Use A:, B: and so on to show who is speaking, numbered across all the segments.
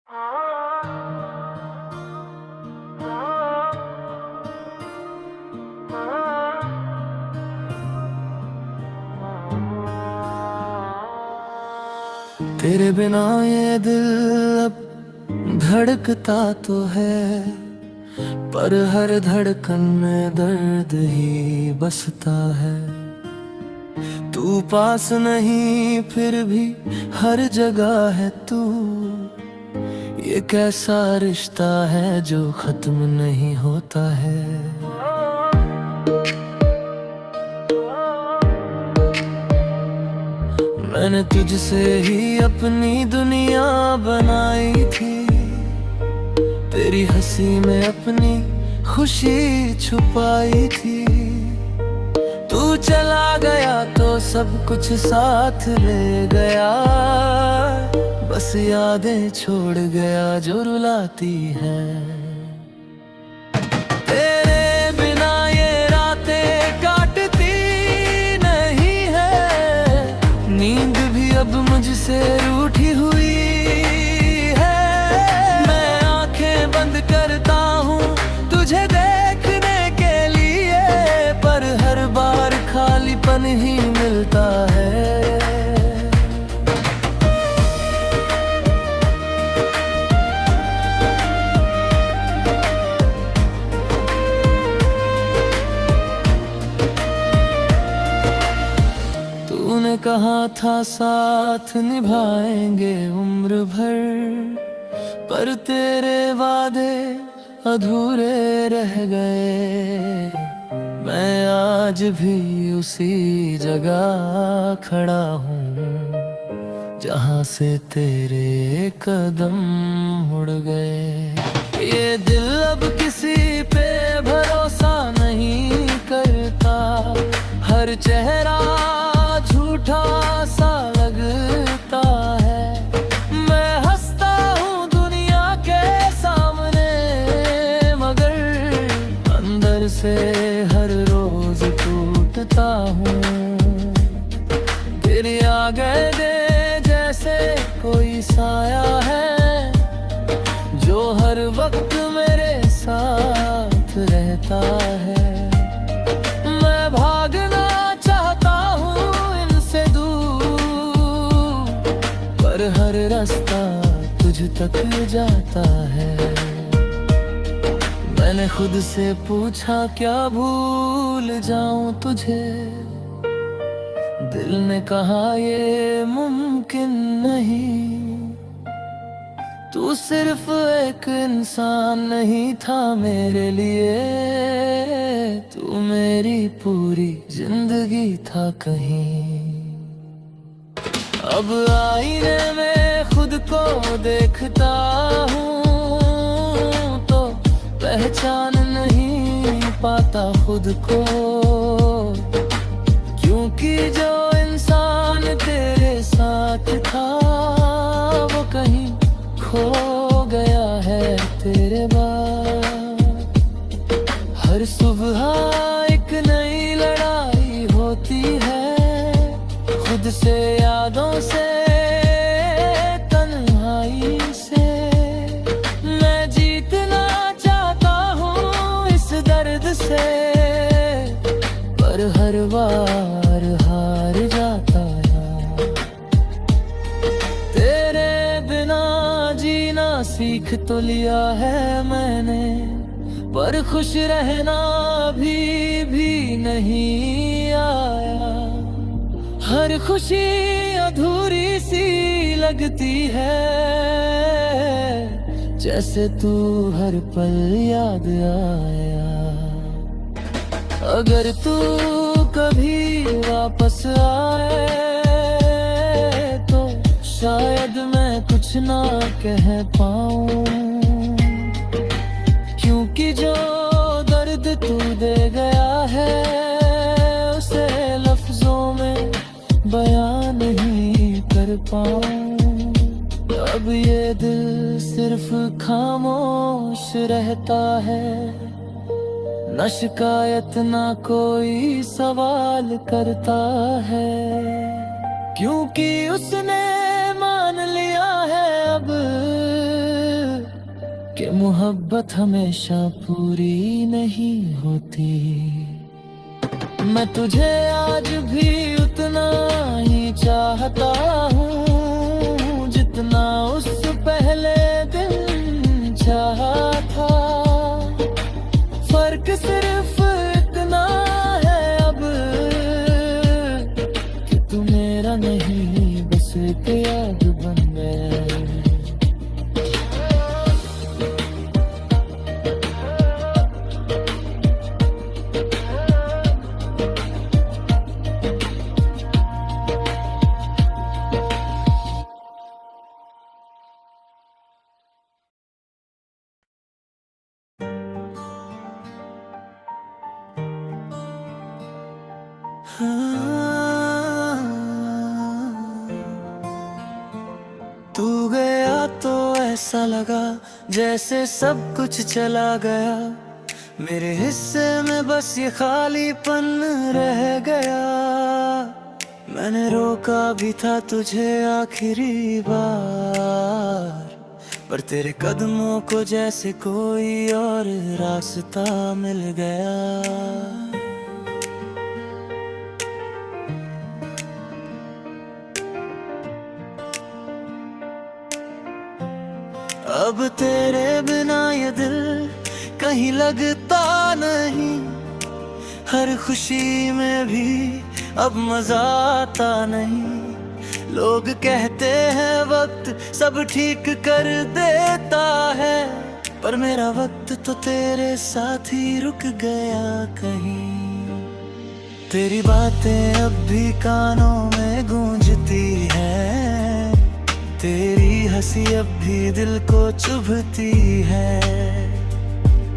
A: तेरे बिना ये दिल अब धड़कता तो है, पर हर धड़कन में दर्द ही बसता है। तू पास नहीं फिर भी हर जगह है तू। ये कैसा रिश्ता है जो खत्म नहीं होता है। मैंने तुझसे ही अपनी दुनिया बनाई थी, तेरी हंसी में अपनी खुशी छुपाई थी। तू चला गया तो सब कुछ साथ ले गया, बस यादें छोड़ गया जो रुलाती हैं। तेरे बिना ये रातें काटती नहीं है, नींद भी अब मुझसे रूठी हुई है। मैं आंखें बंद करता हूँ तुझे देखने के लिए, पर हर बार खालीपन ही मिलता है। तूने कहा था साथ निभाएंगे उम्र भर, पर तेरे वादे अधूरे रह गए। मैं आज भी उसी जगह खड़ा हूँ जहाँ से तेरे कदम मुड़ गए। ये दिल अब किसी पे भरोसा नहीं करता, हर चेहरा झूठा सा लगता है। मैं हंसता हूँ दुनिया के सामने, मगर अंदर से हर रोज टूटता हूँ। तेरे आ गए दे जैसे कोई साया है, जो हर वक्त मेरे साथ रहता है। मैं भागना चाहता हूँ इनसे दूर, पर हर रास्ता तुझ तक जाता है। मैंने खुद से पूछा क्या भूल जाऊं तुझे, दिल ने कहा ये मुमकिन नहीं। तू सिर्फ एक इंसान नहीं था मेरे लिए, तू मेरी पूरी जिंदगी था कहीं। अब आईने में खुद को देखता हूँ तो पहचान नहीं पाता खुद को, क्योंकि जो इंसान तेरे साथ था वो कहीं खो गया है तेरे बाद। हर सुबह एक नई लड़ाई होती है, खुद से, यादों से, तन्हाई से। मैं जीतना चाहता हूँ इस दर्द से, पर हर बार हार जाता यार। तेरे बिना जीना सीख तो लिया है मैंने, पर खुश रहना भी नहीं आया। हर खुशी अधूरी सी लगती है, जैसे तू हर पल याद आया। अगर तू कभी वापस आए तो शायद मैं कुछ ना कह पाऊं, क्योंकि जो दर्द तू दे गया है उसे लफ्जों में बयां नहीं कर पाऊं। अब ये दिल सिर्फ खामोश रहता है, न शिकायत ना कोई सवाल करता है, क्योंकि उसने मान लिया है अब ये मोहब्बत हमेशा पूरी नहीं होती। मैं तुझे आज भी उतना ही चाहता हूँ जितना उस पहले दिन चाहा था। फर्क सिर्फ इतना है अब कि तू मेरा नहीं बस एक याद बन गया। तू गया तो ऐसा लगा जैसे सब कुछ चला गया। मेरे हिस्से में बस ये खालीपन रह गया। मैंने रोका भी था तुझे आखिरी बार, पर तेरे कदमों को जैसे कोई और रास्ता मिल गया। अब तेरे बिना ये दिल कहीं लगता नहीं। हर खुशी में भी अब मजा आता नहीं। लोग कहते हैं वक्त सब ठीक कर देता है, पर मेरा वक्त तो तेरे साथ ही रुक गया कहीं। तेरी बातें अब भी कानों में गूंजती हैं। तेरी हंसी अब भी दिल को चुभती है।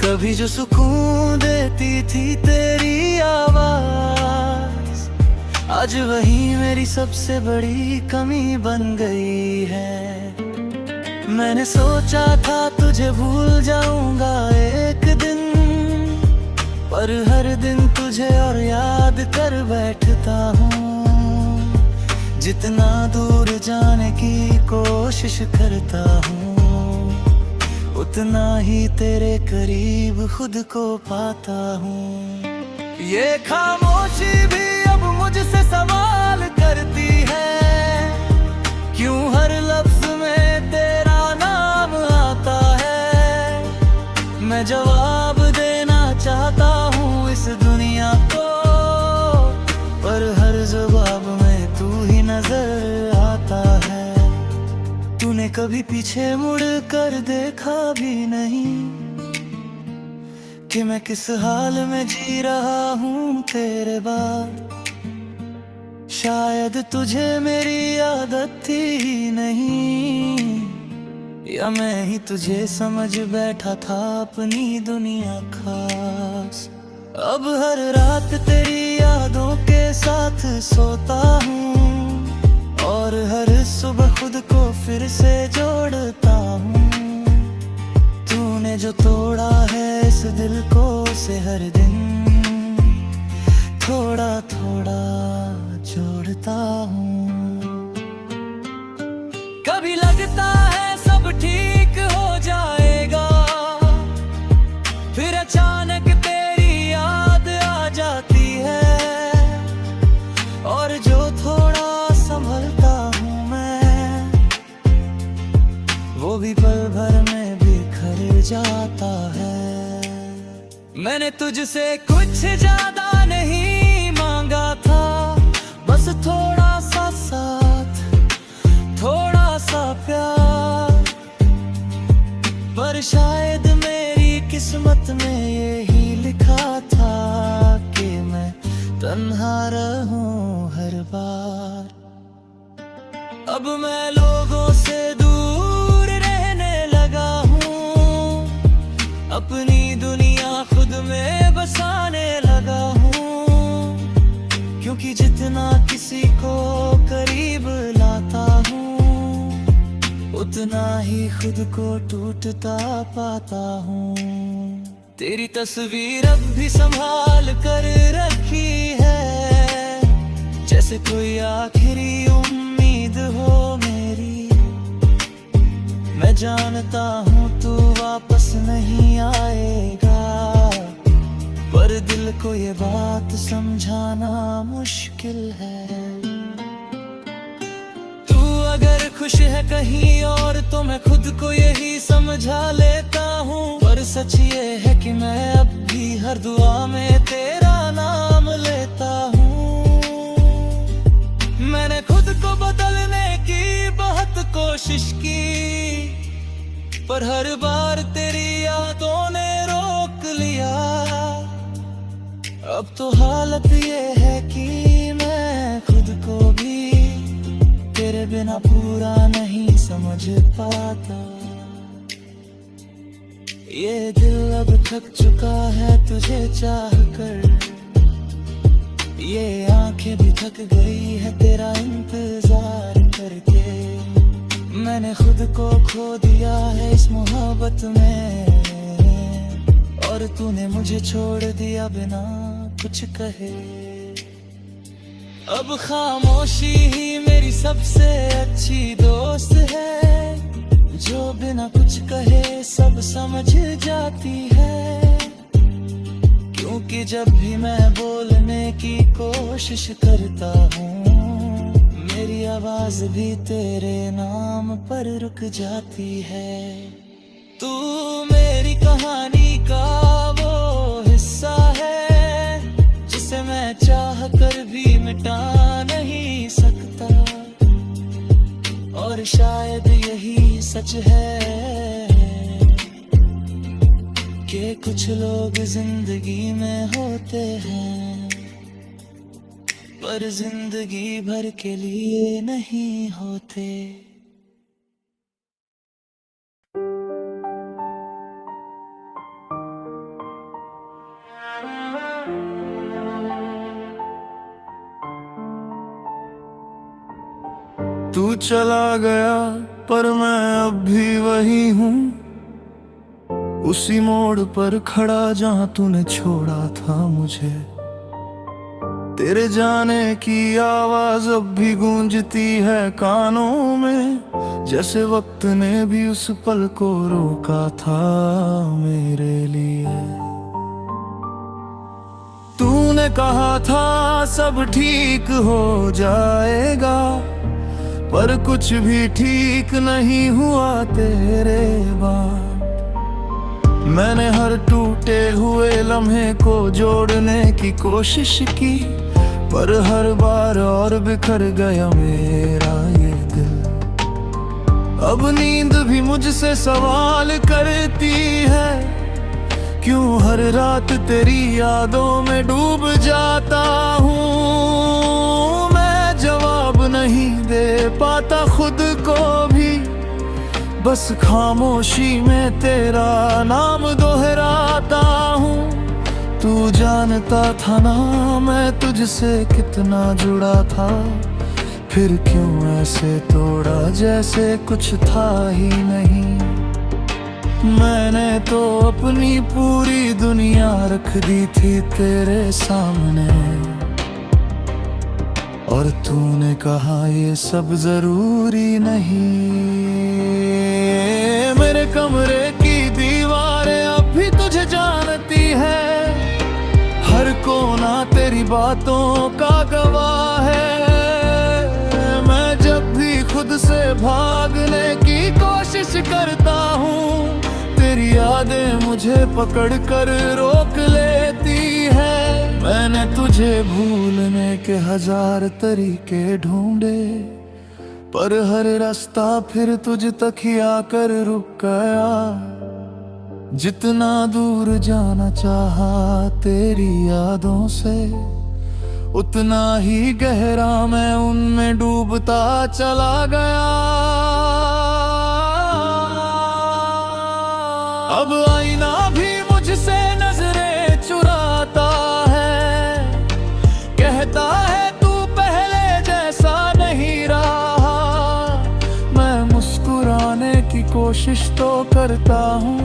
A: कभी जो सुकून देती थी तेरी आवाज, आज वही मेरी सबसे बड़ी कमी बन गई है। मैंने सोचा था तुझे भूल जाऊंगा एक दिन, पर हर दिन तुझे और याद कर बैठता हूँ। जितना दूर जाने की कोशिश करता हूँ, उतना ही तेरे करीब खुद को पाता हूँ। ये खामोशी भी अब मुझसे सवाल करती है, क्यों हर लफ्ज में तेरा नाम आता है। मैं जवाब देना चाहता हूँ इस दुनिया को, पर हर जवाब में तू ही नजर आता है। तूने कभी पीछे मुड़ कर देखा भी नहीं कि मैं किस हाल में जी रहा हूँ तेरे बाद। शायद तुझे मेरी आदत ही नहीं, या मैं ही तुझे समझ बैठा था अपनी दुनिया खास। अब हर रात तेरी यादों के साथ सोता हूँ, और हर सुबह खुद को फिर से जोड़ता हूँ। तूने जो तोड़ा है इस दिल को उसे हर दिन थोड़ा थोड़ा जोड़ता हूँ। कभी लगता है सब ठीक हो जाएगा, फिर अचानक तेरी याद आ जाती है। और जो थोड़ा संभलता हूँ मैं, वो भी पल भर में बिखर जाता है। मैंने तुझसे कुछ ज्यादा नहीं मांगा था, बस थोड़ा सा साथ, थोड़ा सा प्यार। पर शायद मेरी किस्मत में यही लिखा था कि मैं तन्हा रहूं हर बार। अब मैं लोगों से दूर रहने लगा हूँ, अपनी दुनिया खुद में बसाने लगा हूँ। क्योंकि जितना किसी को करीब लाता हूँ, उतना ही खुद को टूटता पाता हूँ। तेरी तस्वीर अब भी संभाल कर रखी है, जैसे कोई आखिरी उम्मीद हो मेरी। मैं जानता हूँ तू वापस नहीं आएगा, पर दिल को ये बात समझाना मुश्किल है। तू अगर खुश है कहीं और तो मैं खुद को यही समझा लेता हूँ, पर सच ये है कि मैं अब भी हर दुआ में तेरा नाम लेता हूँ। मैंने खुद को बदलने की बहुत कोशिश की, पर हर बार तेरी यादों ने रोक लिया। अब तो हालत ये है कि मैं खुद को भी तेरे बिना पूरा नहीं समझ पाता। ये दिल अब थक चुका है तुझे चाह कर, ये आंखें भी थक गई है तेरा इंतजार करके। मैंने खुद को खो दिया है इस मोहब्बत में, और तूने मुझे छोड़ दिया बिना कुछ कहे। अब खामोशी ही मेरी सबसे अच्छी दोस्त है, जो बिना कुछ कहे सब समझ जाती है। क्योंकि जब भी मैं बोलने की कोशिश करता हूँ, मेरी आवाज भी तेरे नाम पर रुक जाती है। तू मेरी कहानी का वो हिस्सा है, जिसे मैं चाह कर भी मिटा नहीं सकता। और शायद यही सच है कि कुछ लोग जिंदगी में होते हैं, पर जिंदगी भर के लिए नहीं होते। तू चला गया पर मैं अब भी वही हूँ, उसी मोड़ पर खड़ा जहाँ तूने छोड़ा था मुझे। तेरे जाने की आवाज अब भी गूंजती है कानों में, जैसे वक्त ने भी उस पल को रोका था मेरे लिए। तूने कहा था सब ठीक हो जाएगा, पर कुछ भी ठीक नहीं हुआ तेरे बाद। मैंने हर टूटे हुए लम्हे को जोड़ने की कोशिश की, पर हर बार और बिखर गया मेरा ये दिल। अब नींद भी मुझसे सवाल करती है, क्यों हर रात तेरी यादों में डूब जाता हूँ। मैं जवाब नहीं दे पाता खुद को भी, बस खामोशी में तेरा नाम दोहराता हूँ। तू जानता था ना मैं तुझसे कितना जुड़ा था, फिर क्यों ऐसे तोड़ा जैसे कुछ था ही नहीं। मैंने तो अपनी पूरी दुनिया रख दी थी तेरे सामने, और तूने कहा ये सब जरूरी नहीं। मेरे कमरे की दीवारें अब भी तुझे जानती है, हर कोना तेरी बातों का गवाह है। मैं जब भी खुद से भागने की कोशिश करता हूँ, तेरी यादें मुझे पकड़ कर रोक लेती है। मैंने तुझे भूलने के हजार तरीके ढूंढे, पर हर रास्ता फिर तुझ तक ही आकर रुक गया। जितना दूर जाना चाहा तेरी यादों से, उतना ही गहरा मैं उनमें डूबता चला गया। अब आईना भी मुझसे नजरें चुराता है, कहता है तू पहले जैसा नहीं रहा। मैं मुस्कुराने की कोशिश तो करता हूँ,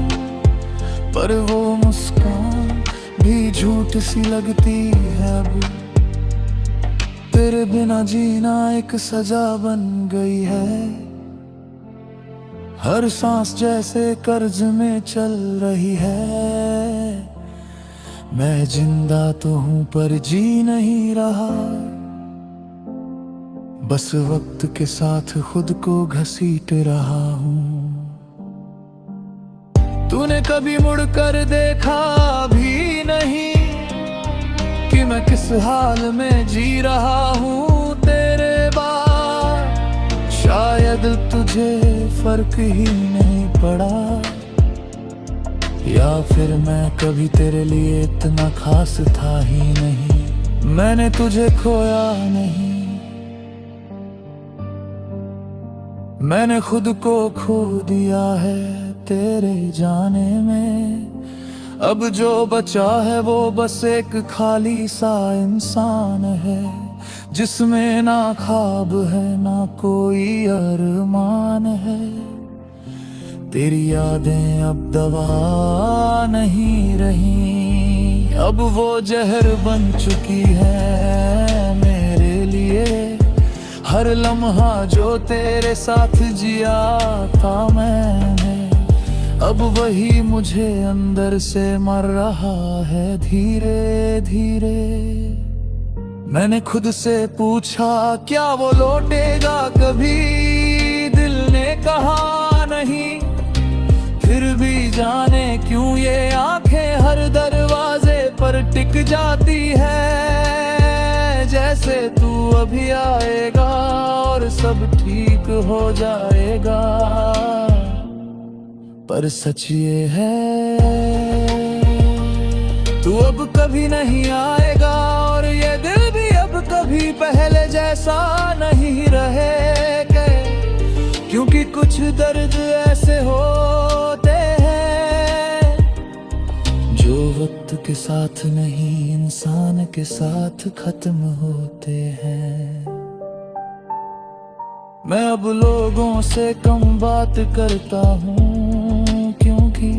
A: पर वो मुस्कान भी झूठ सी लगती है। अब तेरे बिना जीना एक सजा बन गई है। हर सांस जैसे कर्ज में चल रही है। मैं जिंदा तो हूं पर जी नहीं रहा, बस वक्त के साथ खुद को घसीट रहा हूं। तूने कभी मुड़कर देखा भी नहीं कि मैं किस हाल में जी रहा हूं तेरे बाद। शायद तुझे फर्क ही नहीं पड़ा, या फिर मैं कभी तेरे लिए इतना खास था ही नहीं। मैंने तुझे खोया नहीं, मैंने खुद को खो दिया है तेरे जाने में। अब जो बचा है वो बस एक खाली सा इंसान है, जिसमें ना ख्वाब है ना कोई अरमान है। तेरी यादें अब दवा नहीं रही, अब वो जहर बन चुकी है मेरे लिए। हर लम्हा जो तेरे साथ जिया था मैंने, अब वही मुझे अंदर से मर रहा है धीरे धीरे। मैंने खुद से पूछा क्या वो लौटेगा कभी, दिल ने कहा नहीं। फिर भी जाने क्यों ये आंखें हर दरवाजे पर टिक जाती है, जैसे तू अभी आएगा और सब ठीक हो जाएगा। पर सच ये है तू अब कभी नहीं आएगा, और ये दिल भी अब कभी पहले जैसा नहीं रहेगा। क्योंकि कुछ दर्द ऐसे होते हैं जो वक्त के साथ नहीं इंसान के साथ खत्म होते हैं। मैं अब लोगों से कम बात करता हूँ, क्योंकि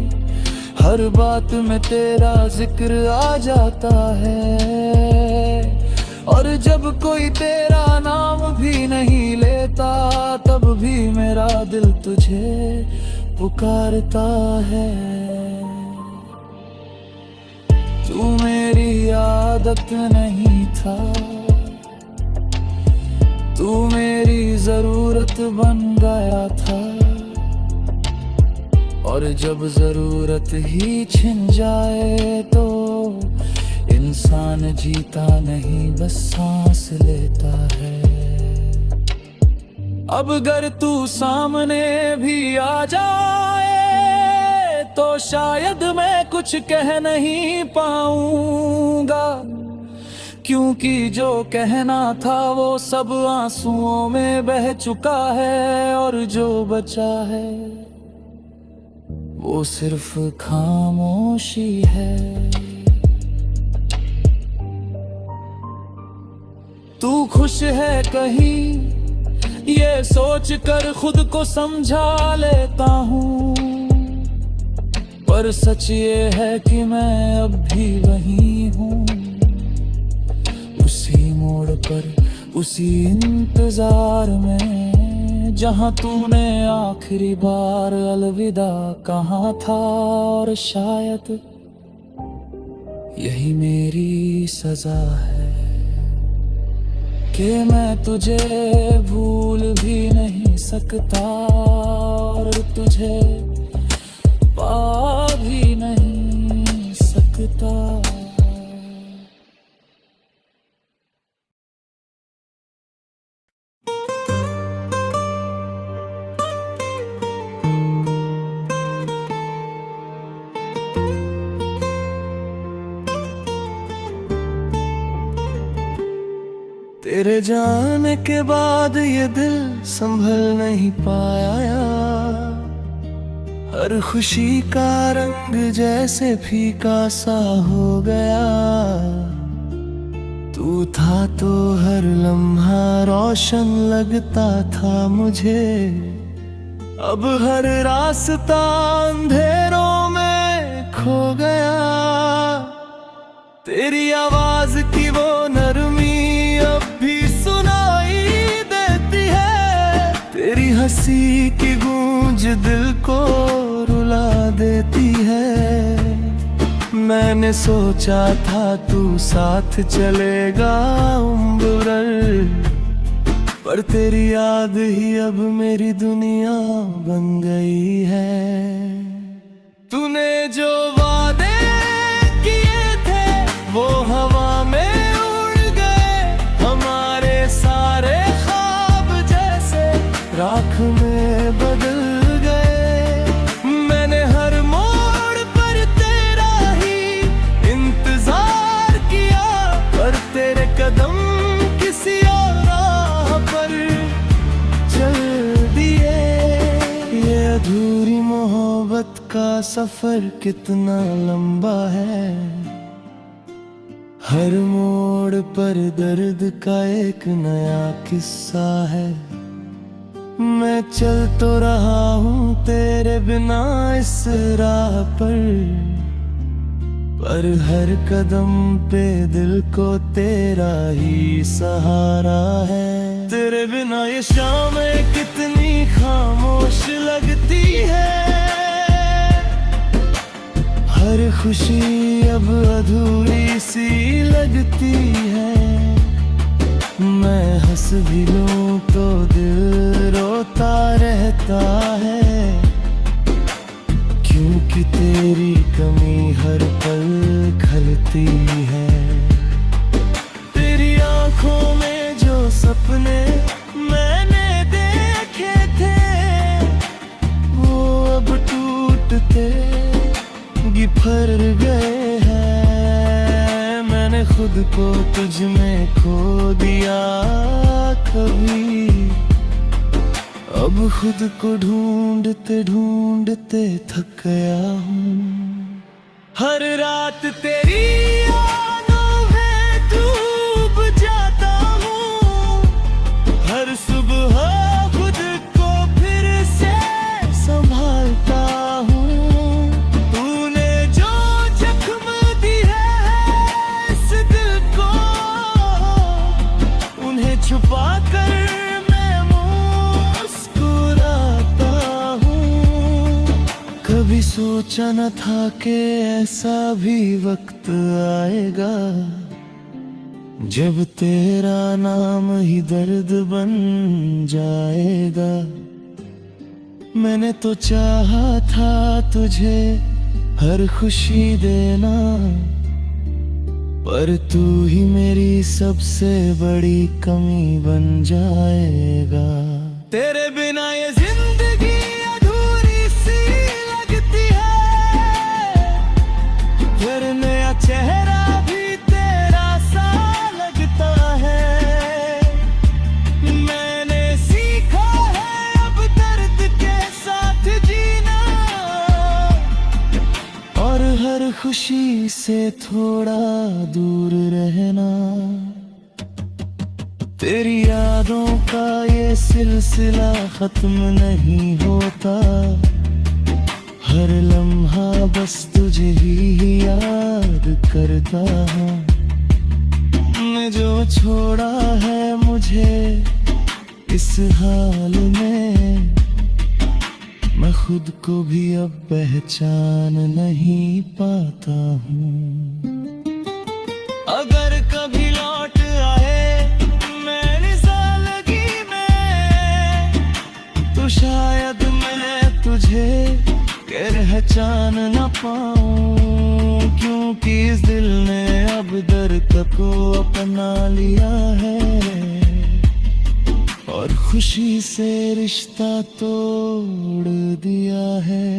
A: हर बात में तेरा जिक्र आ जाता है। और जब कोई तेरा नाम भी नहीं लेता, तब भी मेरा दिल तुझे पुकारता है। तू मेरी आदत नहीं था, तू मेरी जरूरत बन गया था। और जब जरूरत ही छिन जाए तो इंसान जीता नहीं बस सांस लेता है। अब अगर तू सामने भी आ जाए तो शायद मैं कुछ कह नहीं पाऊंगा, क्योंकि जो कहना था वो सब आंसुओं में बह चुका है। और जो बचा है वो सिर्फ खामोशी है। तू खुश है कहीं ये सोच कर खुद को समझा लेता हूँ, पर सच ये है कि मैं अब भी वही हूँ, उसी मोड़ पर उसी इंतजार में जहाँ तूने आखिरी बार अलविदा कहा था। और शायद यही मेरी सजा है कि मैं तुझे भूल भी नहीं सकता और तुझे पा भी नहीं सकता। तेरे जाने के बाद ये दिल संभल नहीं पाया, हर खुशी का रंग जैसे फीका सा हो गया। तू था तो हर लम्हा रोशन लगता था मुझे, अब हर रास्ता अंधेरों में खो गया। तेरी आवाज की वो नरमी अब भी सुनाई देती है, तेरी हंसी की गूंज दिल को रुला देती है। मैंने सोचा था तू साथ चलेगा उम्र, पर तेरी याद ही अब मेरी दुनिया बन गई है। तूने जो वादे किए थे वो हवा में उड़ गए, हमारे सारे ख्वाब जैसे राख में बदल गए। मैंने हर मोड़ पर तेरा ही इंतजार किया, पर तेरे कदम किसी और राह पर चल दिए। ये अधूरी मोहब्बत का सफर कितना लंबा है, हर मोड़ पर दर्द का एक नया किस्सा है। मैं चल तो रहा हूँ तेरे बिना इस राह पर हर कदम पे दिल को तेरा ही सहारा है। तेरे बिना ये शामें कितनी खामोश लगती है, हर खुशी अब अधूरी सी लगती है। मैं हंस भी लूं तो दिल रोता रहता है, क्योंकि तेरी कमी हर पल खलती है। तेरी आंखों में जो सपने मैंने देखे थे वो अब टूटते बिखर गए हैं। मैंने खुद को तुझ में खो दिया कभी, अब खुद को ढूंढते ढूंढते थक गया हूँ। हर रात तेरी यादों में डूब जाता हूँ, हर सुबह खुद को फिर से संभालता हूँ। तूने जो जख्म दिए हैं इस दिल को, उन्हें छुपा कर कभी सोचा न था कि ऐसा भी वक्त आएगा, जब तेरा नाम ही दर्द बन जाएगा। मैंने तो चाहा था तुझे हर खुशी देना, पर तू ही मेरी सबसे बड़ी कमी बन जाएगा। तेरे बिना ये जिंदगी चेहरा भी तेरा सा लगता है। मैंने सीखा है अब दर्द के साथ जीना, और हर खुशी से थोड़ा दूर रहना। तेरी यादों का ये सिलसिला खत्म नहीं होता, हर लम्हा बस तुझे ही याद करता हूँ। ने जो छोड़ा है मुझे इस हाल में, मैं खुद को भी अब पहचान नहीं पाता हूँ। अगर कभी लौट आए मेरी जिंदगी में, तो शायद मैं तुझे पहचान न पाऊं, क्योंकि इस दिल ने अब दर्द को अपना लिया है, और खुशी से रिश्ता तोड़ दिया है।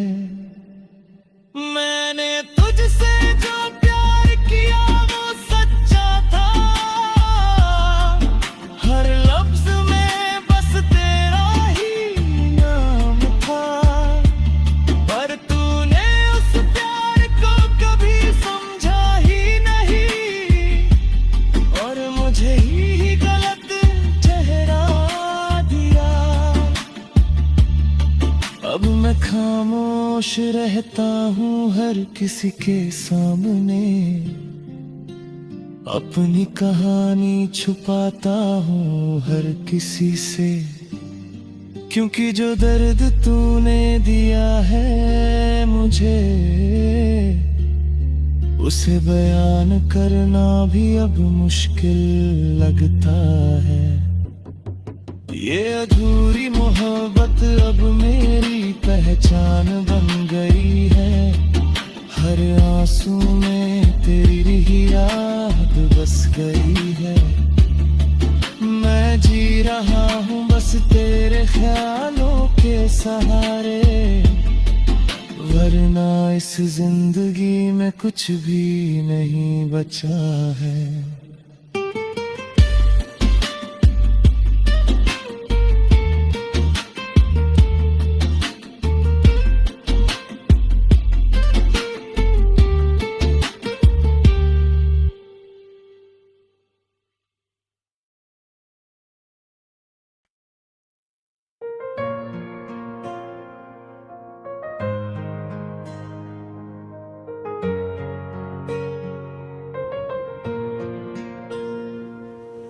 A: मैंने तुझसे जो प्यार किया वो सच्चा था, हर लफ्ज में बस तेरा ही नाम था। पर तूने उस प्यार को कभी समझा ही नहीं, और मुझे ही गलत ठहरा दिया। अब मैं खामोश रहता हूँ हर किसी के सामने, अपनी कहानी छुपाता हूँ हर किसी से, क्योंकि जो दर्द तूने दिया है मुझे, उसे बयान करना भी अब मुश्किल लगता है। ये अधूरी मोहब्बत अब मेरी पहचान बन गई है। हर आंसू में तेरी याद बस गई है। मैं जी रहा हूँ बस तेरे ख्यालों के सहारे, वरना इस जिंदगी में कुछ भी नहीं बचा है।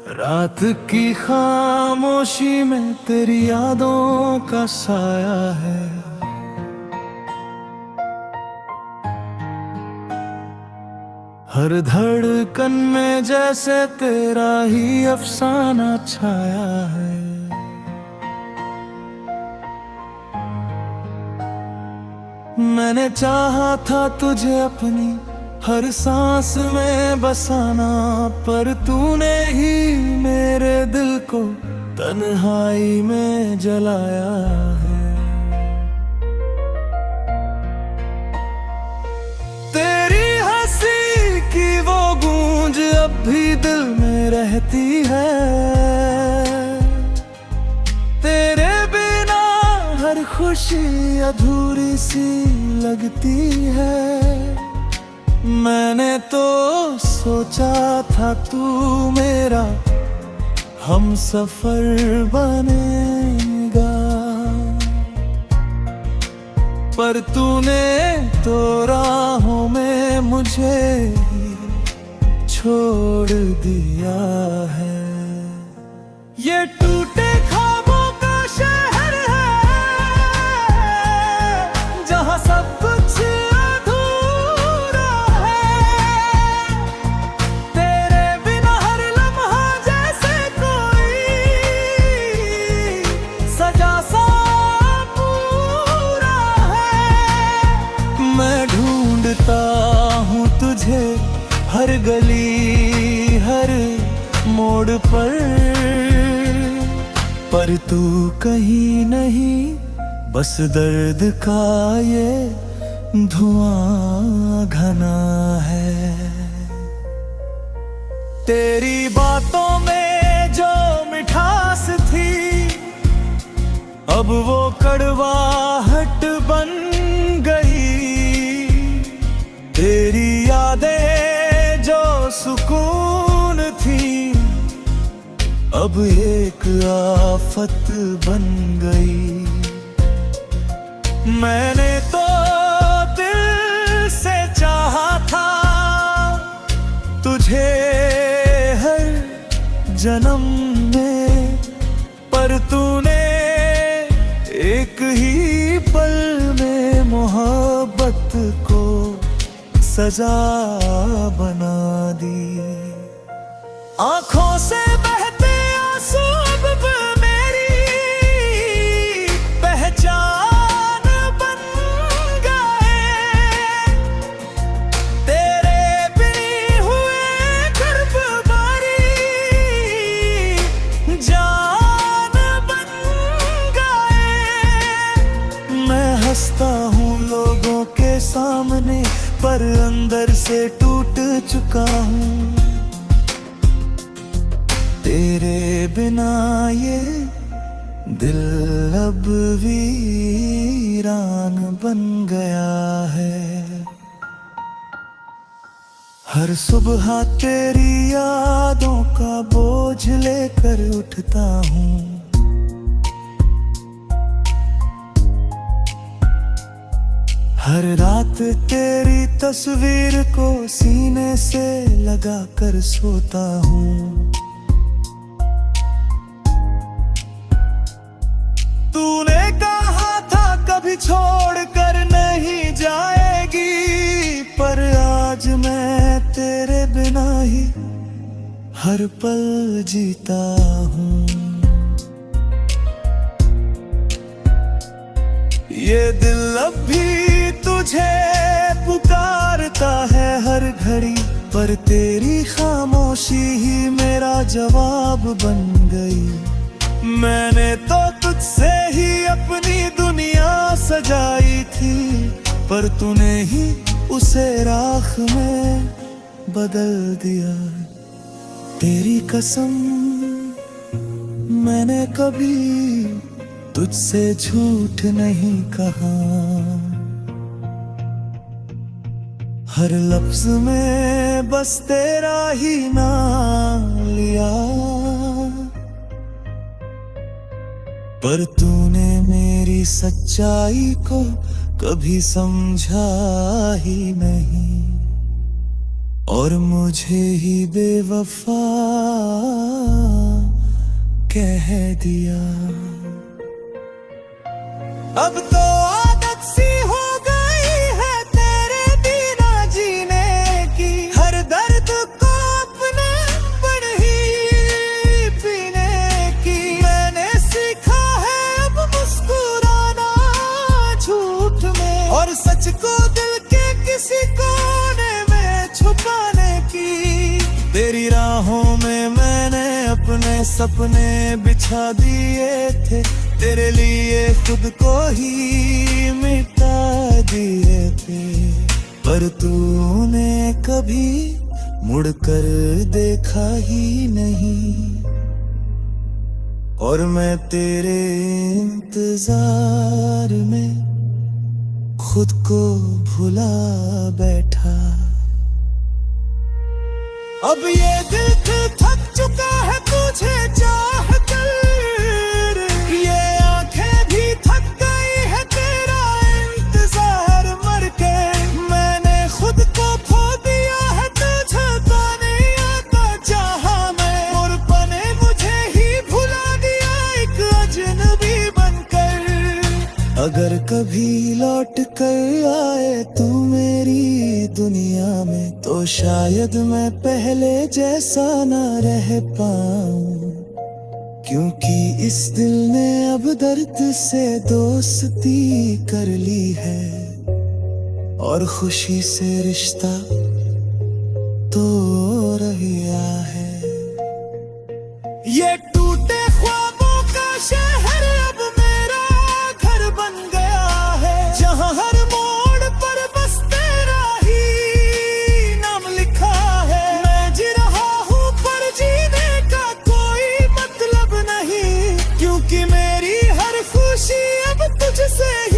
A: रात की खामोशी में तेरी यादों का साया है। हर धड़कन में जैसे तेरा ही अफसाना छाया है। मैंने चाहा था तुझे अपनी हर सांस में बसाना, पर तूने ही मेरे दिल को तन्हाई में जलाया है। तेरी हंसी की वो गूंज अब भी दिल में रहती है। तेरे बिना हर खुशी अधूरी सी लगती है। मैंने तो सोचा था तू मेरा हम सफर बनेगा, पर तूने तो राहों में मुझे छोड़ दिया है। ये टूटे ख्वाबों का शहर है, जहाँ सब कुछ हूँ तुझे हर गली हर मोड़ पर तू कहीं नहीं, बस दर्द का ये धुआं घना है। तेरी बातों में जो मिठास थी, अब वो कड़वाहट बन गई। तेरी यादें जो सुकून थी, अब एक आफत बन गई। मैंने तो दिल से चाहा था तुझे हर जन्म में, पर तूने एक ही पल में मोहब्बत को सजा बना दी। आंखों से बहते आंसू अब मेरी पहचान बन गए। तेरे बिनी हुए कर्ब बारी जान बन गए। मैं हंसता हूँ लोगों के सामने, पर अंदर से टूट चुका हूँ। तेरे बिना ये दिल अब वीरान बन गया है। हर सुबह तेरी यादों का बोझ लेकर उठता हूँ। हर रात तेरी तस्वीर को सीने से लगा कर सोता हूँ। तू छोड़ कर नहीं जाएगी, पर आज मैं तेरे बिना ही हर पल जीता हूँ। ये दिल अब भी तुझे पुकारता है हर घड़ी, पर तेरी खामोशी ही मेरा जवाब बन गई। मैंने तो तुझसे ही अपनी दुनिया सजाई थी, पर तूने ही उसे राख में बदल दिया। तेरी कसम मैंने कभी तुझसे झूठ नहीं कहा, हर लफ्ज में बस तेरा ही नाम लिया। पर तूने मेरी सच्चाई को कभी समझा ही नहीं, और मुझे ही बेवफा कह दिया। अब तो आदत सी हो गई है तेरे बिना जीने की, हर दर्द को अपने पर ही पीने की। मैंने सीखा है अब मुस्कुराना झूठ में, और सच को दिल के किसी कोने में छुपाने की। तेरी राहों में मैंने अपने सपने बिछा दिए थे, तेरे लिए खुद को ही मिटा दिए थे, पर तूने कभी मुड़कर देखा ही नहीं, और मैं तेरे इंतजार में खुद को भुला बैठा। अब ये दिल थक चुका है तुझे चाह कर, ये आंखें भी थक गई है तेरा इंतजार मर के। मैंने खुद को खो दिया है तुझे पाने आता जहां मैं, और पने मुझे ही भुला दिया एक अजनबी बनकर। अगर कभी लौट कर आए तू मेरी दुनिया में, तो शायद मैं पहले जैसा ना रह पाऊं, क्योंकि इस दिल ने अब दर्द से दोस्ती कर ली है, और खुशी से रिश्ता तोड़ गया है। ये टूटे ख्वाबों का शहर अब मेरा घर बन गया है, जहां हर मोड़ पर बस तेरा ही नाम लिखा है। मैं जी रहा हूँ पर जीने का कोई मतलब नहीं, क्योंकि मेरी हर खुशी अब तुझसे ही